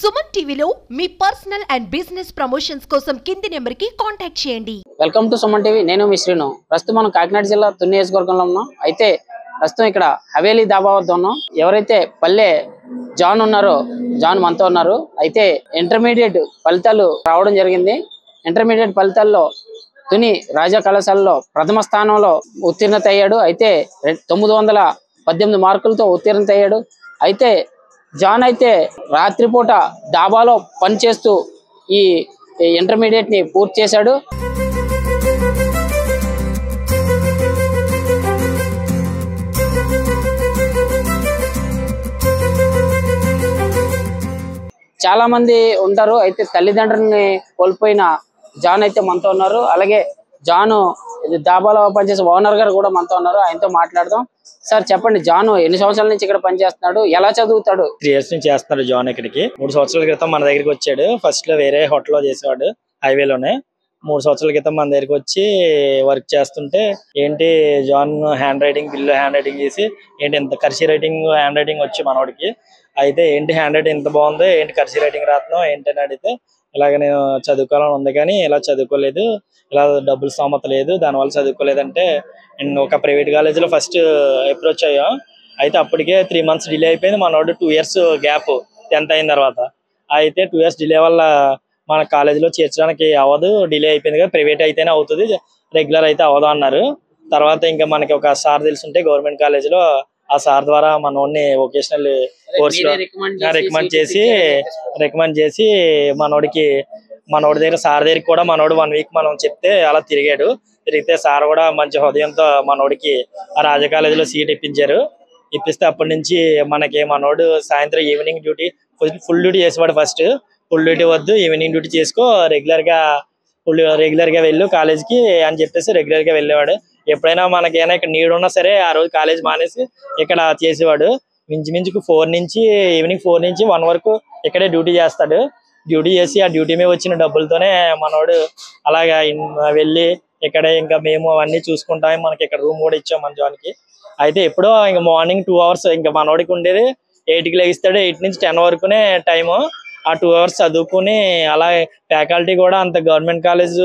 సుమన్ టీవీలో మీ personal and business promotions కోసం కింది నెంబర్కి కాంటాక్ట్ చేయండి. Welcome to Suman TV. నేను మీ శ్రీను. ప్రస్తుతం మనం కాకినాడ జిల్లా తుని నియోజకవర్గంలో ఉన్నాం. అయితే ప్రస్తుతం ఇక్కడ హవేలీ దాబా వద్ద ఉన్నాం. ఎవరైతే పల్లె జాన్ ఉన్నారో జాన్ మనతో ఉన్నారు. అయితే ఇంటర్మీడియట్ ఫలితాలు రావడం జరిగింది. ఇంటర్మీడియట్ ఫలితాల్లో తుని రాజా కళాశాలలో ప్రథమ స్థానంలో ఉత్తీర్ణత అయ్యాడు. అయితే 918 మార్కులతో ఉత్తీర్ణత అయ్యాడు. అయితే జాన్ అయితే రాత్రిపూట డాబాలో పనిచేస్తూ ఈ ఇంటర్మీడియట్ ని పూర్తి చేశాడు. చాలా మంది ఉంటారు. అయితే తల్లిదండ్రుల్ని కోల్పోయిన జాన్ అయితే మనతో ఉన్నారు. అలాగే జాను డాబాలో పనిచేసే ఓనర్ గారు కూడా మనతో ఉన్నారు. ఆయనతో మాట్లాడదాం. సార్ చెప్పండి, జాను ఎన్ని సంవత్సరాల నుంచి ఇక్కడ పనిచేస్తున్నాడు, ఎలా చదువుతాడు? 3 years నుంచి చేస్తున్నాడు జాన్. ఇక్కడికి 3 సంవత్సరాల క్రితం మన దగ్గరికి వచ్చాడు. ఫస్ట్ లో వేరే హోటల్లో చేసేవాడు హైవేలోనే. 3 సంవత్సరాల క్రితం మన దగ్గరికి వచ్చి వర్క్ చేస్తుంటే ఏంటి John handwriting bill handwriting చేసి ఏంటి ఇంత కర్సీ రైటింగ్ హ్యాండ్ రైటింగ్ వచ్చి మనోడికి. అయితే ఏంటి హ్యాండ్ రైటింగ్ ఇంత బాగుంది, ఏంటి కర్సీ రైటింగ్ రాస్తున్నావు ఏంటని అడిగితే ఇలాగ నేను చదువుకోవాలని ఉంది కానీ ఇలా చదువుకోలేదు, ఇలా డబ్బులు స్తోమత లేదు, దానివల్ల చదువుకోలేదంటే నేను ఒక ప్రైవేట్ కాలేజీలో ఫస్ట్ అప్రోచ్ అయ్యాం. అయితే అప్పటికే 3 months డిలే అయిపోయింది. మనోడు 2 years గ్యాప్ 10th అయిన తర్వాత. అయితే 2 years డిలే వల్ల మన కాలేజీలో చేర్చడానికి అవ్వదు, డిలే అయిపోయింది కదా, ప్రైవేట్ అయితేనే అవుతుంది, రెగ్యులర్ అయితే అవ్వదు అన్నారు. తర్వాత ఇంకా మనకి ఒక సార్ తెలుసుంటే గవర్నమెంట్ కాలేజీలో ఆ సార్ ద్వారా మనోడిని వొకేషనల్ కోర్స్ లో రికమెండ్ చేసి మనోడి దగ్గర సార్ దగ్గరికి కూడా మనోడు 1 week మనం చెప్తే అలా తిరిగితే సార్ కూడా మంచి హృదయంతో మనోడికి ఆ రాజా కాలేజీలో సీట్ ఇప్పిస్తే అప్పటి నుంచి మనకి మనోడు సాయంత్రం ఈవినింగ్ డ్యూటీ ఫుల్ డ్యూటీ చేసేవాడు. ఫస్ట్ ఫుల్ డ్యూటీ వద్దు, ఈవినింగ్ డ్యూటీ చేసుకో, రెగ్యులర్ గా వెళ్ళు కాలేజ్కి అని చెప్పేసి రెగ్యులర్ గా వెళ్ళేవాడు. ఎప్పుడైనా మనకైనా ఇక్కడ నీడ్ ఉన్నా సరే ఆ రోజు కాలేజ్ మానేసి ఇక్కడ చేసేవాడు. మించుకు 4 నుంచి ఈవినింగ్ 4 నుంచి 1 వరకు ఇక్కడే డ్యూటీ చేస్తాడు. డ్యూటీ చేసి ఆ డ్యూటీ మీద వచ్చిన డబ్బులతోనే మనోడు అలాగా వెళ్ళి ఇక్కడే ఇంకా మేము అవన్నీ చూసుకుంటాం. మనకి ఇక్కడ రూమ్ కూడా ఇచ్చాం మన జాన్కి. అయితే ఎప్పుడో ఇంకా మార్నింగ్ 2 hours ఇంకా మనోడికి ఉండేది 8కి లెగిస్తాడు. 8 నుంచి 10 వరకునే టైము. ఆ 2 hours చదువుకుని అలా ఫ్యాకల్టీ కూడా అంత గవర్నమెంట్ కాలేజ్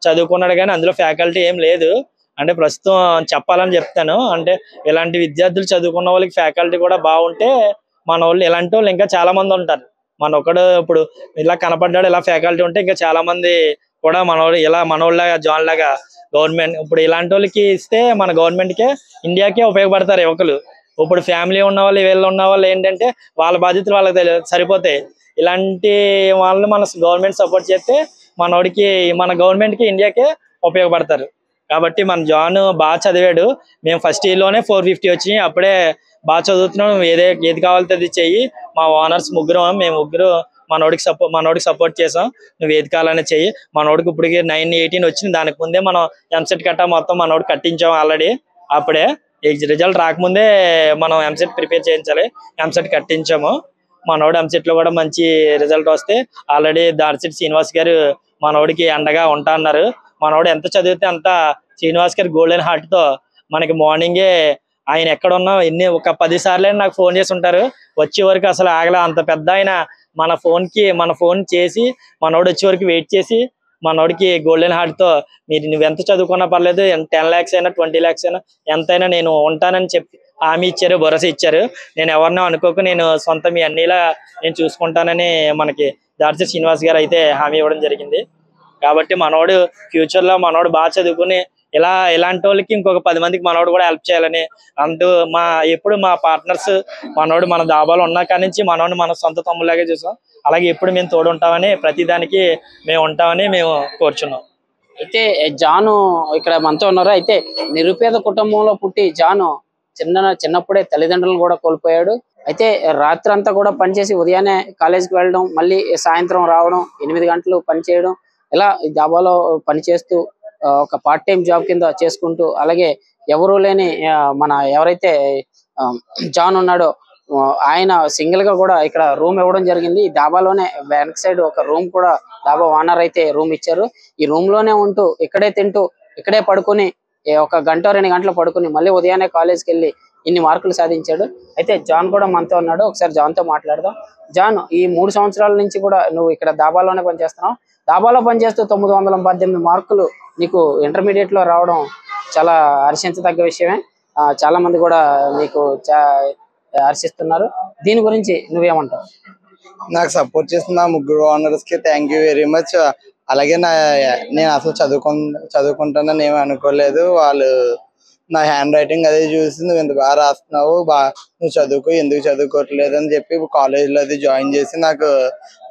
చదువుకున్నాడు కానీ అందులో ఫ్యాకల్టీ ఏం లేదు. అంటే ప్రస్తుతం చెప్పాలని చెప్తాను, అంటే ఇలాంటి విద్యార్థులు చదువుకున్న వాళ్ళకి ఫ్యాకల్టీ కూడా బాగుంటే మన వాళ్ళు ఇలాంటి వాళ్ళు ఇంకా చాలా మంది ఉంటారు. మనొక్కడు ఇప్పుడు ఇలా కనపడ్డాడు, ఇలా ఫ్యాకల్టీ ఉంటే ఇంకా చాలా మంది కూడా మనోళ్ళు ఇలా మనోళ్ళగా జాన్ లాగా గవర్నమెంట్ ఇప్పుడు ఇలాంటి వాళ్ళకి ఇస్తే మన గవర్నమెంట్కే ఇండియాకే ఉపయోగపడతారు యువకులు. ఇప్పుడు ఫ్యామిలీ ఉన్న వాళ్ళు వీళ్ళు ఉన్న వాళ్ళు ఏంటంటే వాళ్ళ బాధ్యతలు వాళ్ళకి సరిపోతాయి. ఇలాంటి వాళ్ళని మన గవర్నమెంట్ సపోర్ట్ చేస్తే మన గవర్నమెంట్కి ఇండియాకే ఉపయోగపడతారు. కాబట్టి మన జాన్ బాగా చదివాడు. మేము ఫస్ట్ ఇయర్లోనే 450 వచ్చినాయి. అప్పుడే బాగా చదువుతున్నాం, ఏది కావాలితే అది చెయ్యి. మా ఓనర్స్ మేము ముగ్గురు మనోడికి సపోర్ట్ చేసాం. నువ్వు ఏది కావాలనే చెయ్యి. మనోడికి ఇప్పటికి 918 వచ్చింది. దానికి ముందే మనం ఎంసెట్ కట్టా మొత్తం మనోడు కట్టించాం ఆల్రెడీ. అప్పుడే రిజల్ట్ రాకముందే మనం ఎంసెట్ ప్రిపేర్ చేయించాలి. ఎంసెట్ కట్టించాము. మనోడు ఎంసెట్ లో కూడా మంచి రిజల్ట్ వస్తే ఆల్రెడీ దార్సిటి శ్రీనివాస్ గారు మనోడికి అండగా ఉంటా అన్నారు. మనోడు ఎంత చదివితే అంత శ్రీనివాస్ గారు గోల్డెన్ హార్ట్ తో మనకి మార్నింగే ఆయన ఎక్కడున్నా ఒక 10 సార్లు నాకు ఫోన్ చేసి ఉంటారు. వచ్చే వరకు అసలు ఆగలే. అంత పెద్ద ఆయన మన ఫోన్ చేసి మనోడు వచ్చే వరకు వెయిట్ చేసి మనోడికి గోల్డెన్ హార్ట్ తో నువ్వు ఎంత చదువుకున్నా పర్లేదు, 10 lakhs అయినా 20 lakhs అయినా ఎంతైనా నేను ఉంటానని చెప్పి హామీ ఇచ్చారు, భరోసా ఇచ్చారు. నేను ఎవరినో అనుకోకు, నేను సొంత మీ అన్నిలా నేను చూసుకుంటానని మనకి దార్సిటి శ్రీనివాస్ గారు అయితే హామీ ఇవ్వడం జరిగింది. కాబట్టి మనోడు ఫ్యూచర్ లో మనోడు బాగా చదువుకుని ఇలాంటి వాళ్ళకి ఇంకొక 10 మందికి మనోడు కూడా హెల్ప్ చేయాలని ఎప్పుడు మా పార్ట్నర్స్ మనోడు మన దాబాలో ఉన్న కాడి నుంచి మనోడు మన సొంత తమ్ములాగే చూసాం. అలాగే ఎప్పుడు మేము తోడు ఉంటామని, ప్రతిదానికి మేము ఉంటామని మేము కోరుచున్నాం. అయితే జాను ఇక్కడ మనతో ఉన్నారు. అయితే నిరుపేద కుటుంబంలో పుట్టి జాను చిన్నప్పుడే తల్లిదండ్రులను కూడా కోల్పోయాడు. అయితే రాత్రి అంతా కూడా పనిచేసి ఉదయాన్నే కాలేజీకి వెళ్ళడం, మళ్ళీ సాయంత్రం రావడం, 8 గంటలు పనిచేయడం, ఇలా దాబాలో పనిచేస్తూ ఒక పార్ట్ టైం జాబ్ కింద చేసుకుంటూ, అలాగే ఎవరూ లేని ఎవరైతే జాన్ ఉన్నాడో ఆయన సింగిల్ గా కూడా ఇక్కడ రూమ్ ఇవ్వడం జరిగింది. ఈ దాబాలోనే వెనక్ సైడ్ ఒక రూమ్ కూడా దాబా ఓనర్ అయితే రూమ్ ఇచ్చారు. ఈ రూమ్ లోనే ఉంటూ ఇక్కడే తింటూ ఇక్కడే పడుకుని ఒక 1 2 గంటలు పడుకుని మళ్ళీ ఉదయాన్నే కాలేజ్కి వెళ్ళి ఇన్ని మార్కులు సాధించాడు. అయితే జాన్ కూడా మనతో ఉన్నాడు, ఒకసారి జాన్ తో మాట్లాడదాం. జాన్, ఈ 3 సంవత్సరాల నుంచి కూడా నువ్వు ఇక్కడ దాబాలోనే పనిచేస్తున్నావు. దాబాలో పనిచేస్తూ 918 మార్కులు నీకు ఇంటర్మీడియట్ లో రావడం చాలా హర్షించదగ్గ విషయమే. చాలా మంది కూడా నీకు హర్షిస్తున్నారు. దీని గురించి నువ్వేమంటావు? నాకు సపోర్ట్ చేసిన నా ముగ్గురు ఓనర్స్ కి థ్యాంక్ యూ వెరీ మచ్. అలాగే నేను అసలు చదువుకుంటానని ఏమీ అనుకోలేదు. వాళ్ళు నా హ్యాండ్ రైటింగ్ అదే చూసి నువ్వు ఇంత బాగా రాస్తున్నావు, నువ్వు చదువుకో, ఎందుకు చదువుకోవట్లేదు అని చెప్పి కాలేజ్లో అది జాయిన్ చేసి నాకు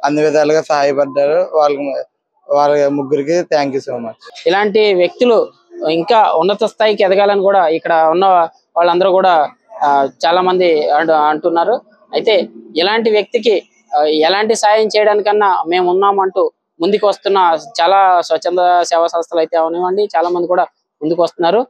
అన్ని విధాలుగా సహాయపడ్డారు. వాళ్ళ ముగ్గురికి థ్యాంక్ యూ సో మచ్. ఇలాంటి వ్యక్తులు ఇంకా ఉన్నత స్థాయికి ఎదగాలని కూడా ఇక్కడ ఉన్న వాళ్ళందరూ కూడా చాలా మంది అంటున్నారు. అయితే ఇలాంటి వ్యక్తికి ఎలాంటి సాయం చేయడానికన్నా మేము ఉన్నామంటూ ముందుకు వస్తున్న చాలా స్వచ్ఛంద సేవా సంస్థలు అయితే అవనివ్వండి, చాలా మంది కూడా ముందుకు వస్తున్నారు.